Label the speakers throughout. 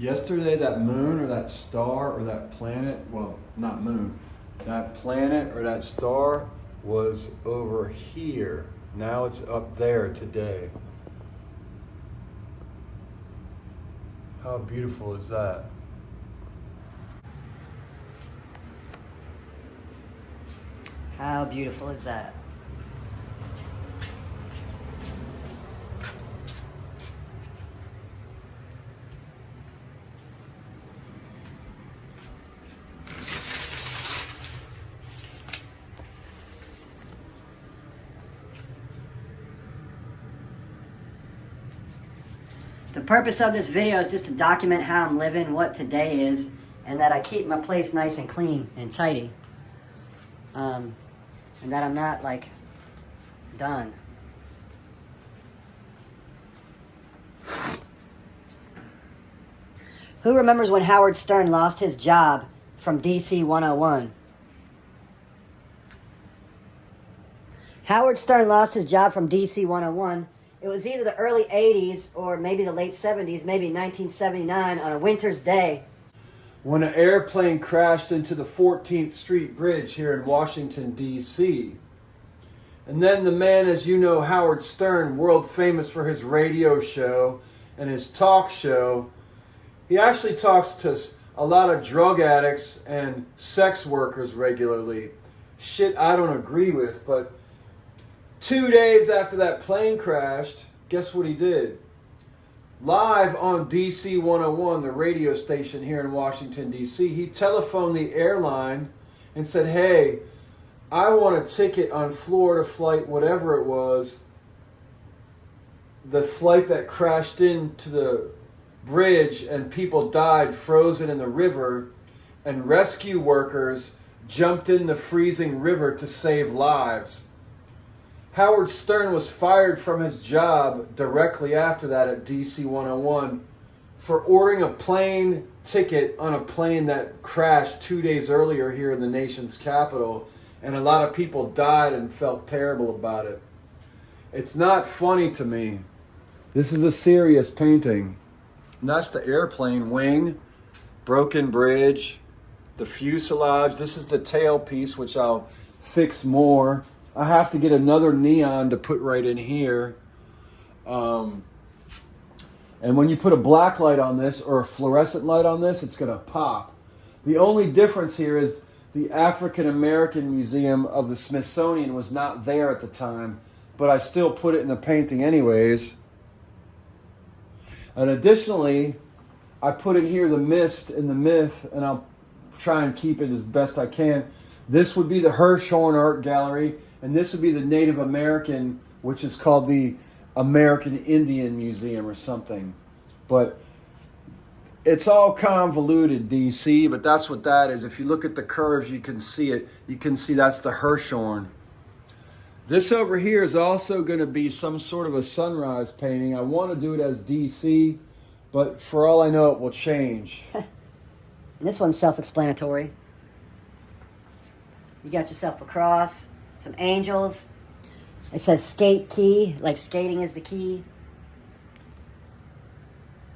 Speaker 1: Yesterday, that moon or that star or that planet, well, not moon, that planet or that star was over here. Now it's up there today. How beautiful is that?
Speaker 2: How beautiful is that? The purpose of this video is just to document how I'm living, what today is, and that I keep my place nice and clean and tidy. And that I'm not, like, done. Who remembers when Howard Stern lost his job from DC 101? Howard Stern lost his job from DC 101. It was either the early 80s or maybe the late 70s, maybe 1979, on a winter's day.
Speaker 1: When an airplane crashed into the 14th Street Bridge here in Washington, D.C. And then the man, as you know, Howard Stern, world famous for his radio show and his talk show, he actually talks to a lot of drug addicts and sex workers regularly. Shit I don't agree with, but 2 days after that plane crashed, guess what he did? Live on DC 101, the radio station here in Washington, D.C., he telephoned the airline and said, hey, I want a ticket on Florida flight, whatever it was, the flight that crashed into the bridge and people died frozen in the river, and rescue workers jumped in the freezing river to save lives. Howard Stern was fired from his job directly after that at DC 101 for ordering a plane ticket on a plane that crashed 2 days earlier here in the nation's capital, and a lot of people died and felt terrible about it. It's not funny to me. This is a serious painting. And that's the airplane wing, broken bridge, the fuselage. This is the tailpiece, which I'll fix more. I have to get another neon to put right in here. And when you put a black light on this or a fluorescent light on this, it's going to pop. The only difference here is the African American Museum of the Smithsonian was not there at the time, but I still put it in the painting anyways. And additionally, I put in here the mist and the myth, and I'll try and keep it as best I can. This would be the Hirshhorn Art Gallery, and this would be the Native American, which is called the American Indian Museum or something. But it's all convoluted, DC, but that's what that is. If you look at the curves, you can see it. You can see that's the Hirshhorn. This over here is also going to be some sort of a sunrise painting. I want to do it as DC, but for all I know, it will change.
Speaker 2: And this one's self-explanatory. You got yourself a cross, some angels. It says skate key, like skating is the key.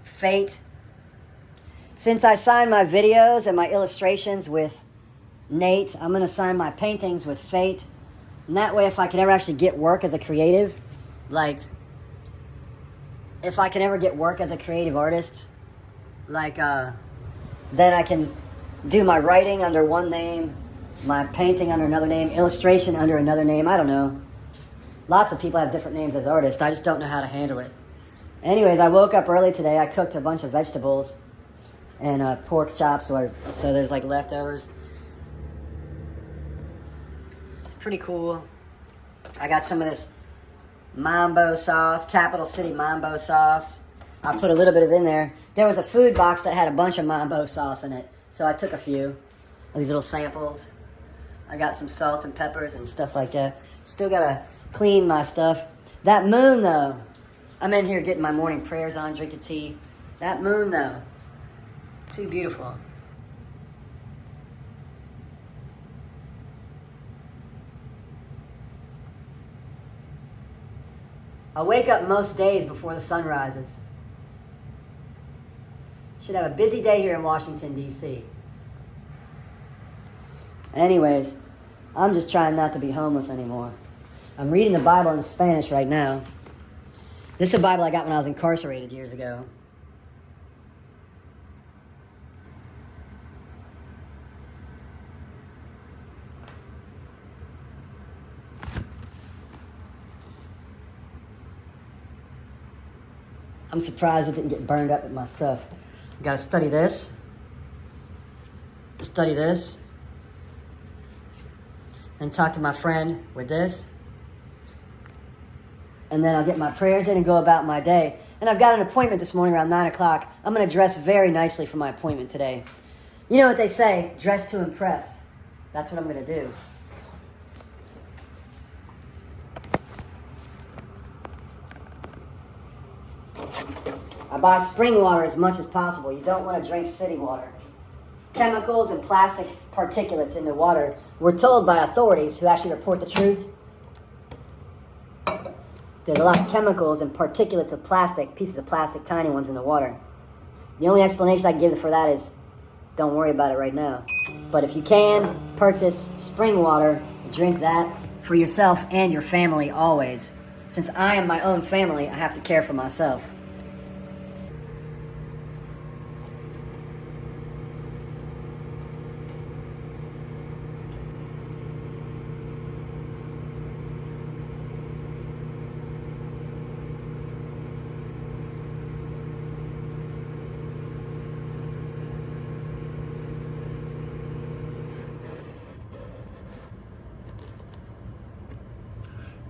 Speaker 2: Fate. Since I signed my videos and my illustrations with Nate, I'm going to sign my paintings with Fate. And that way, if I can ever actually get work as a creative, like, if I can ever get work as a creative artist, like, then I can do my writing under one name, my painting under another name, illustration under another name. I don't know. Lots of people have different names as artists. I just don't know how to handle it. Anyways, I woke up early today. I cooked a bunch of vegetables and pork chops, so there's like leftovers. It's pretty cool. I got some of this Mambo sauce, Capital City Mambo sauce. I put a little bit of it in there. There was a food box that had a bunch of Mambo sauce in it, so I took a few of these little samples. I got some salt and peppers and stuff like that. Still gotta clean my stuff. That moon, though, I'm in here getting my morning prayers on, drinking tea. That moon, though, too beautiful. I wake up most days before the sun rises. Should have a busy day here in Washington, D.C. Anyways, I'm just trying not to be homeless anymore. I'm reading the Bible in Spanish right now. This is a Bible I got when I was incarcerated years ago. I'm surprised it didn't get burned up with my stuff. Gotta study this, and talk to my friend with this. And then I'll get my prayers in and go about my day. And I've got an appointment this morning around 9 o'clock. I'm gonna dress very nicely for my appointment today. You know what they say, dress to impress. That's what I'm gonna do. I buy spring water as much as possible. You don't want to drink city water. Chemicals and plastic particulates in the water. We're told by authorities who actually report the truth. There's a lot of chemicals and particulates of plastic, pieces of plastic, tiny ones in the water. The only explanation I can give for that is don't worry about it right now. But if you can, purchase spring water, drink that for yourself and your family always. Since I am my own family, I have to care for myself.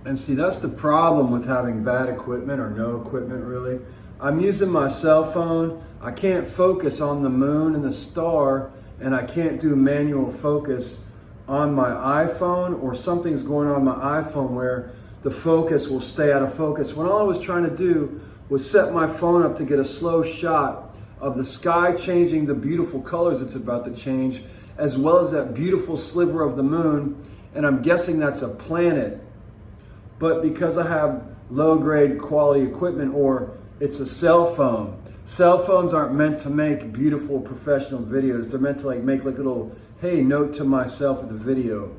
Speaker 1: And see, that's the problem with having bad equipment or no equipment really. I'm using my cell phone. I can't focus on the moon and the star, and I can't do manual focus on my iPhone, or something's going on my iPhone where the focus will stay out of focus. When all I was trying to do was set my phone up to get a slow shot of the sky changing the beautiful colors it's about to change, as well as that beautiful sliver of the moon, and I'm guessing that's a planet. But because I have low grade quality equipment, or it's a cell phone. Cell phones aren't meant to make beautiful professional videos. They're meant to make like little, hey, note to myself of the video.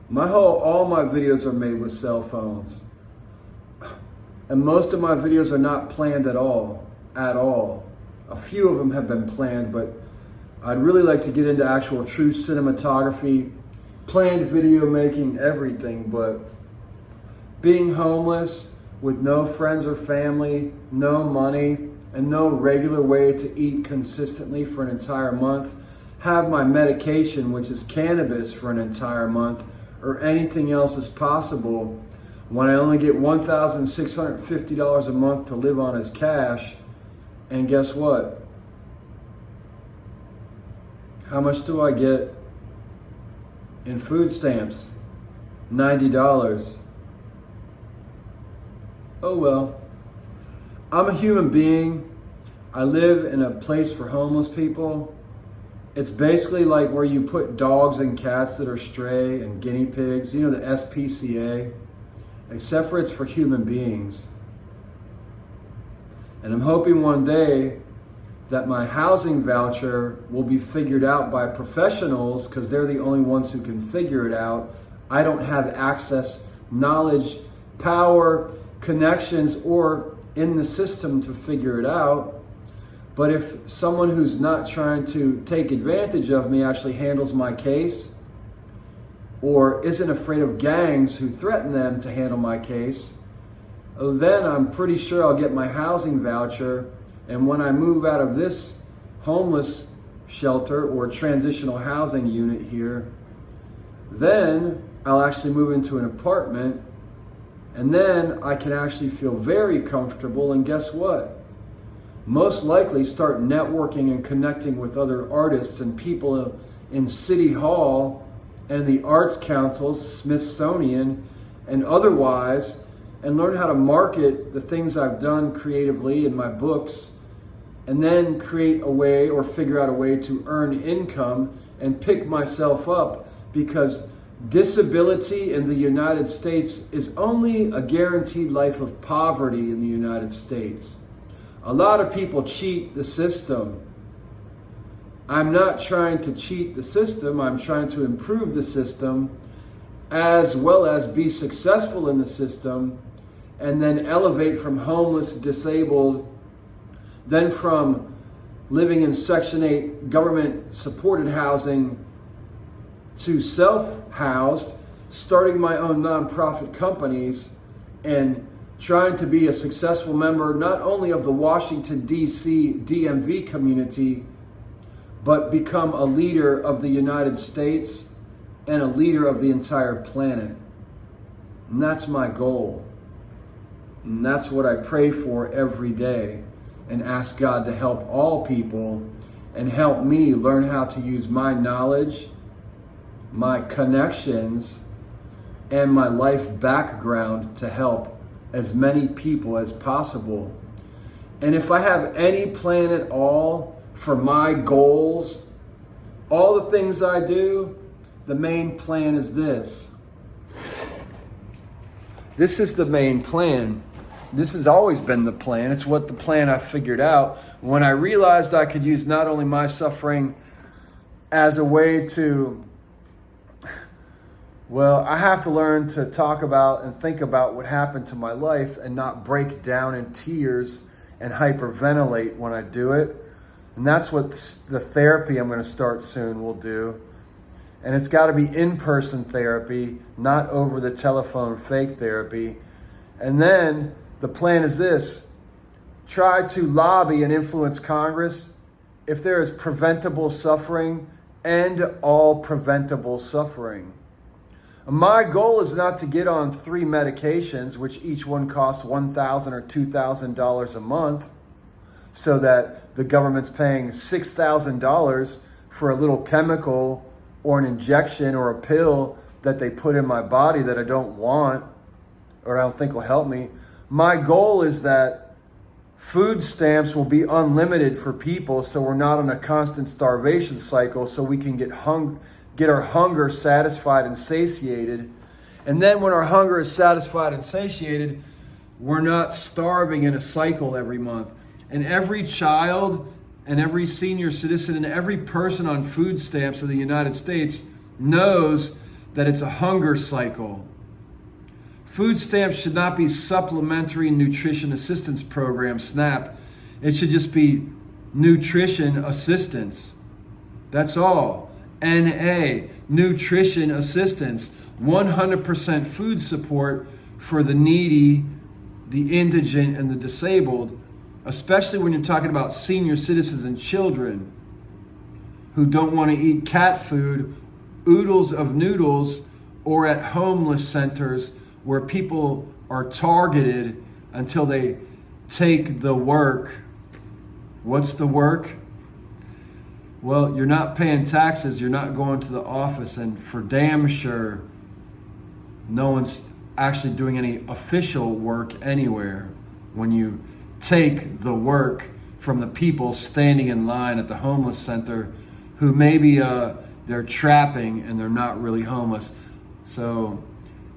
Speaker 1: All my videos are made with cell phones. And most of my videos are not planned at all. A few of them have been planned, but I'd really like to get into actual true cinematography, planned video making, everything, but being homeless with no friends or family, no money, and no regular way to eat consistently for an entire month, have my medication, which is cannabis, for an entire month, or anything else as possible, when I only get $1,650 a month to live on as cash. And guess what? How much do I get in food stamps? $90. Oh well. I'm a human being. I live in a place for homeless people. It's basically like where you put dogs and cats that are stray and guinea pigs, you know, the SPCA, except for it's for human beings. And I'm hoping one day that my housing voucher will be figured out by professionals, because they're the only ones who can figure it out. I don't have access, knowledge, power, connections, or in the system to figure it out. But if someone who's not trying to take advantage of me actually handles my case, or isn't afraid of gangs who threaten them to handle my case, then I'm pretty sure I'll get my housing voucher. And when I move out of this homeless shelter or transitional housing unit here, then I'll actually move into an apartment. And then I can actually feel very comfortable, and guess what? Most likely start networking and connecting with other artists and people in City Hall and the Arts Councils, Smithsonian, and otherwise, and learn how to market the things I've done creatively in my books, and then create a way or figure out a way to earn income and pick myself up, because disability in the United States is only a guaranteed life of poverty in the United States. A lot of people cheat the system. I'm not trying to cheat the system. I'm trying to improve the system as well as be successful in the system, and then elevate from homeless, disabled, then from living in Section 8 government supported housing to self-housed, starting my own nonprofit companies, and trying to be a successful member not only of the Washington, D.C. DMV community, but become a leader of the United States and a leader of the entire planet. And that's my goal. And that's what I pray for every day, and ask God to help all people and help me learn how to use my knowledge, my connections, and my life background to help as many people as possible. And if I have any plan at all for my goals, all the things I do, the main plan is this. This is the main plan. This has always been the plan. It's what the plan I figured out when I realized I could use not only my suffering as a way to, well, I have to learn to talk about and think about what happened to my life and not break down in tears and hyperventilate when I do it. And that's what the therapy I'm going to start soon will do. And it's got to be in-person therapy, not over the telephone fake therapy. And then the plan is this: try to lobby and influence Congress. If there is preventable suffering, end all preventable suffering. My goal is not to get on 3 medications, which each one costs $1,000 or $2,000 a month, so that the government's paying $6,000 for a little chemical or an injection or a pill that they put in my body that I don't want or I don't think will help me. My goal is that food stamps will be unlimited for people, so we're not on a constant starvation cycle, so we can get our hunger satisfied and satiated. And then when our hunger is satisfied and satiated, we're not starving in a cycle every month. And every child and every senior citizen and every person on food stamps in the United States knows that it's a hunger cycle. Food stamps should not be Supplementary Nutrition Assistance Program, SNAP. It should just be nutrition assistance. That's all. NA, nutrition assistance. 100% food support for the needy, the indigent, and the disabled, especially when you're talking about senior citizens and children who don't want to eat cat food, oodles of noodles, or at homeless centers where people are targeted until they take the work. What's the work? Well, you're not paying taxes, you're not going to the office, and for damn sure, no one's actually doing any official work anywhere when you take the work from the people standing in line at the homeless center who maybe they're trapping and they're not really homeless. So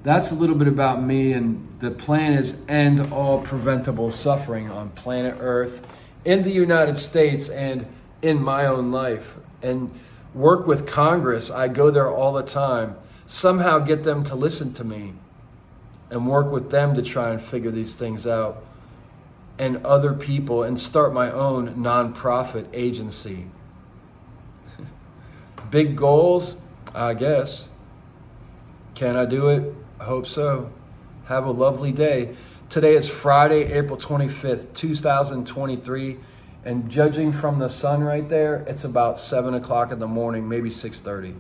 Speaker 1: that's a little bit about me, and the plan is end all preventable suffering on planet Earth, in the United States, and in my own life. And work with Congress. I go there all the time. Somehow get them to listen to me and work with them to try and figure these things out, and other people, and start my own nonprofit agency. Big goals, I guess. Can I do it? I hope so. Have a lovely day. Today is Friday, April 25th, 2023. And judging from the sun right there, it's about 7 o'clock in the morning, maybe 6:30.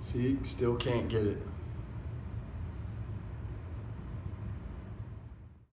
Speaker 1: See, still can't get it.